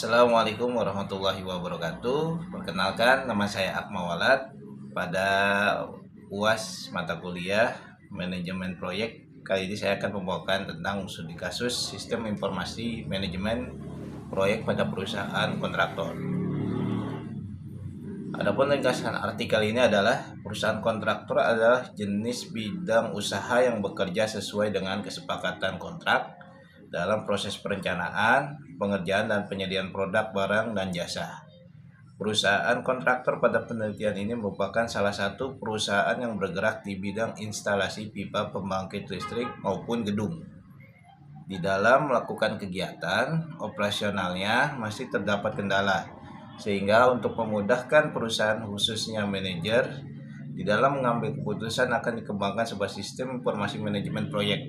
Assalamualaikum warahmatullahi wabarakatuh. Perkenalkan, nama saya Akmawalad. Pada UAS mata kuliah Manajemen Proyek, kali ini saya akan membawakan tentang studi kasus Sistem Informasi Manajemen Proyek pada perusahaan kontraktor. Adapun ringkasan artikel ini adalah perusahaan kontraktor adalah jenis bidang usaha yang bekerja sesuai dengan kesepakatan kontrak dalam proses perencanaan, pengerjaan, dan penyediaan produk, barang, dan jasa. Perusahaan kontraktor pada penelitian ini merupakan salah satu perusahaan yang bergerak di bidang instalasi pipa pembangkit listrik maupun gedung. Di dalam melakukan kegiatan operasionalnya masih terdapat kendala, sehingga untuk memudahkan perusahaan khususnya manajer di dalam mengambil keputusan akan dikembangkan sebuah sistem informasi manajemen proyek.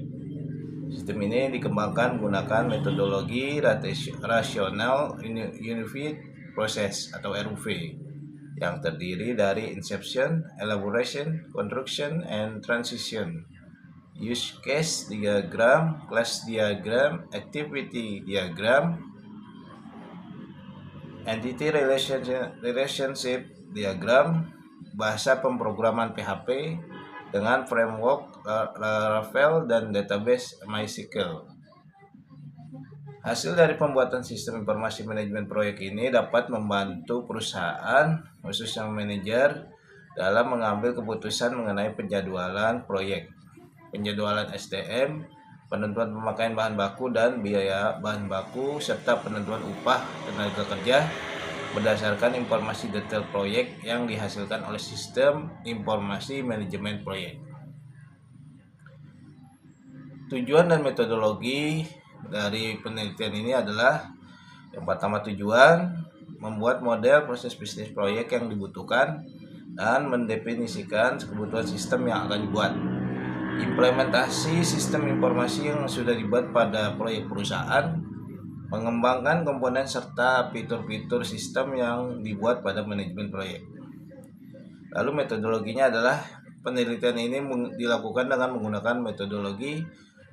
Sistem ini dikembangkan menggunakan metodologi Rational Unified Process atau RUV yang terdiri dari Inception, Elaboration, Construction, and Transition, Use Case Diagram, Class Diagram, Activity Diagram, Entity Relationship Diagram, bahasa pemrograman PHP, dengan framework Laravel dan database MySQL. Hasil dari pembuatan sistem informasi manajemen proyek ini dapat membantu perusahaan, khususnya manajer, dalam mengambil keputusan mengenai penjadwalan proyek, penjadwalan SDM, penentuan pemakaian bahan baku dan biaya bahan baku, serta penentuan upah tenaga kerja berdasarkan informasi detail proyek yang dihasilkan oleh sistem informasi manajemen proyek. Tujuan dan metodologi dari penelitian ini adalah yang pertama, tujuan membuat model proses bisnis proyek yang dibutuhkan dan mendefinisikan kebutuhan sistem yang akan dibuat. Implementasi sistem informasi yang sudah dibuat pada proyek perusahaan, mengembangkan komponen serta fitur-fitur sistem yang dibuat pada manajemen proyek. Lalu metodologinya adalah penelitian ini dilakukan dengan menggunakan metodologi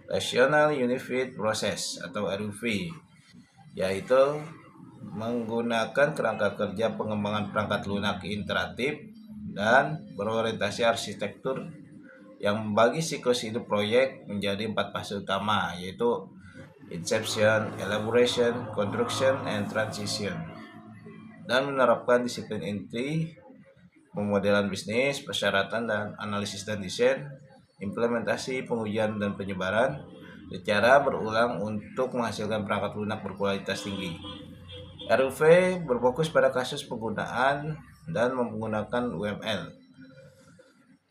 Rational Unified Process atau RUV, yaitu menggunakan kerangka kerja pengembangan perangkat lunak interaktif dan berorientasi arsitektur yang membagi siklus hidup proyek menjadi 4 fase utama, yaitu Inception, Elaboration, Construction, and Transition, dan menerapkan disiplin inti, pemodelan bisnis, persyaratan dan analisis dan desain, implementasi, pengujian, dan penyebaran secara berulang untuk menghasilkan perangkat lunak berkualitas tinggi. RUV berfokus pada kasus penggunaan dan menggunakan UML,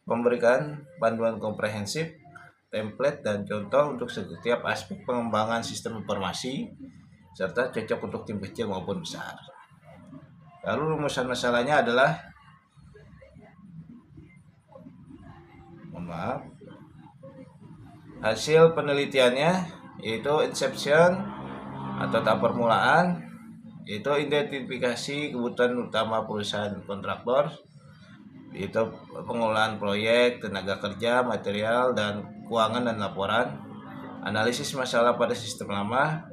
memberikan panduan komprehensif, template, dan contoh untuk setiap aspek pengembangan sistem informasi, serta cocok untuk tim kecil maupun besar. Lalu rumusan masalahnya adalah hasil penelitiannya yaitu Inception atau tahap permulaan, yaitu identifikasi kebutuhan utama perusahaan kontraktor, yaitu pengolahan proyek, tenaga kerja, material, dan keuangan dan laporan. Analisis masalah pada sistem lama,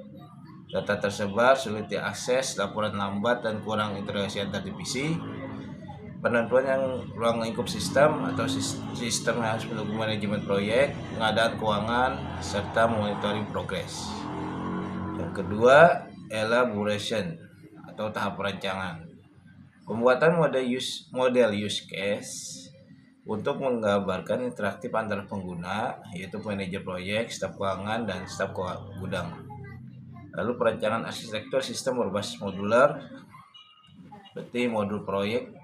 data tersebar, sulit diakses, laporan lambat, dan kurang integrasi antar divisi. Penentuan yang ruang lingkup sistem atau sistem yang harus mendukung manajemen proyek, pengadaan keuangan, serta monitoring progres. Yang kedua, elaboration atau tahap perancangan. Pembuatan model use case untuk menggambarkan interaktif antara pengguna, yaitu manajer proyek, staf keuangan, dan staf gudang. Lalu perancangan arsitektur sistem berbasis modular, seperti modul proyek,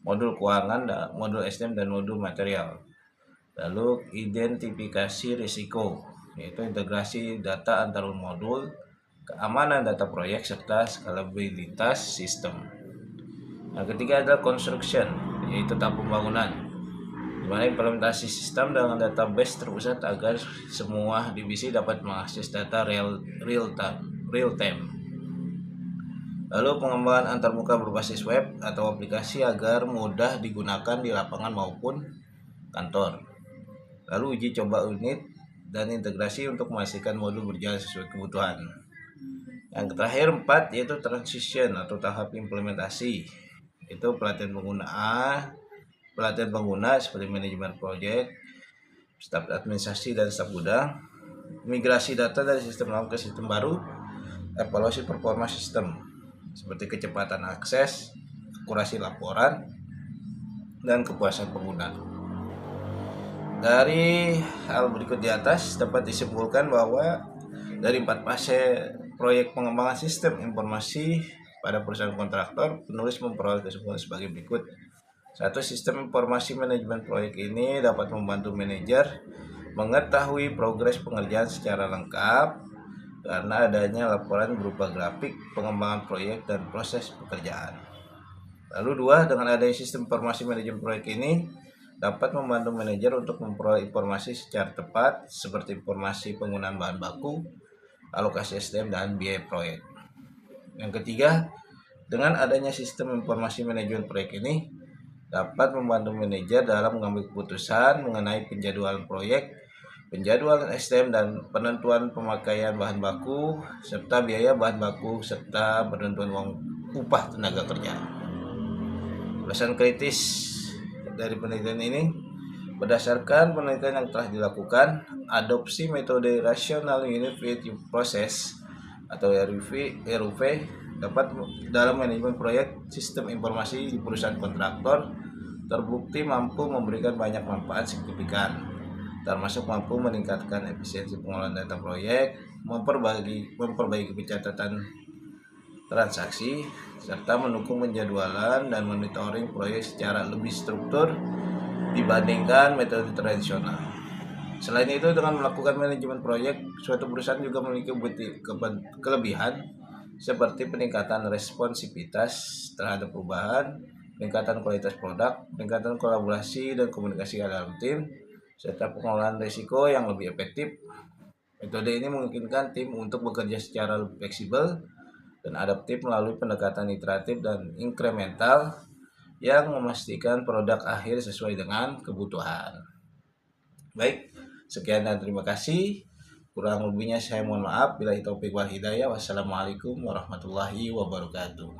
modul keuangan, modul SDM, dan modul material. Lalu identifikasi risiko, yaitu integrasi data antar modul, keamanan data proyek, serta skalabilitas sistem. Yang ketiga adalah construction, yaitu tahap pembangunan, di mana implementasi sistem dengan database terpusat agar semua divisi dapat mengakses data real time. Lalu pengembangan antarmuka berbasis web atau aplikasi agar mudah digunakan di lapangan maupun kantor. Lalu uji coba unit dan integrasi untuk memastikan modul berjalan sesuai kebutuhan. Yang terakhir 4 yaitu transition atau tahap implementasi. Itu pelatihan pengguna seperti manajemen proyek, staf administrasi dan staf gudang, migrasi data dari sistem lama ke sistem baru, evaluasi performa sistem seperti kecepatan akses, akurasi laporan, dan kepuasan pengguna. Dari hal berikut di atas dapat disimpulkan bahwa dari 4 fase proyek pengembangan sistem informasi pada perusahaan kontraktor, penulis memperoleh kesimpulan sebagai berikut. 1. Sistem informasi manajemen proyek ini dapat membantu manajer mengetahui progres pengerjaan secara lengkap karena adanya laporan berupa grafik pengembangan proyek dan proses pekerjaan. Lalu 2, dengan adanya sistem informasi manajemen proyek ini dapat membantu manajer untuk memperoleh informasi secara tepat seperti informasi penggunaan bahan baku, alokasi SDM, dan biaya proyek. Yang ketiga, dengan adanya sistem informasi manajemen proyek ini dapat membantu manajer dalam mengambil keputusan mengenai penjadwalan proyek, penjadwalan SDM, dan penentuan pemakaian bahan baku, serta biaya bahan baku, serta penentuan uang upah tenaga kerja. Alasan kritis dari penelitian ini, berdasarkan penelitian yang telah dilakukan, adopsi metode Rational Unified Process atau RUP dapat dalam manajemen proyek sistem informasi di perusahaan kontraktor terbukti mampu memberikan banyak manfaat signifikan, termasuk mampu meningkatkan efisiensi pengelolaan data proyek, memperbaiki pencatatan transaksi, serta mendukung penjadwalan dan monitoring proyek secara lebih struktur dibandingkan metode tradisional. Selain itu, dengan melakukan manajemen proyek, suatu perusahaan juga memiliki kelebihan seperti peningkatan responsivitas terhadap perubahan, peningkatan kualitas produk, peningkatan kolaborasi dan komunikasi dalam tim, serta pengelolaan risiko yang lebih efektif. Metode ini memungkinkan tim untuk bekerja secara lebih fleksibel dan adaptif melalui pendekatan iteratif dan inkremental yang memastikan produk akhir sesuai dengan kebutuhan. Baik, sekian dan terima kasih. Kurang lebihnya saya mohon maaf. Billahi taufiq wal hidayah. Wassalamualaikum warahmatullahi wabarakatuh.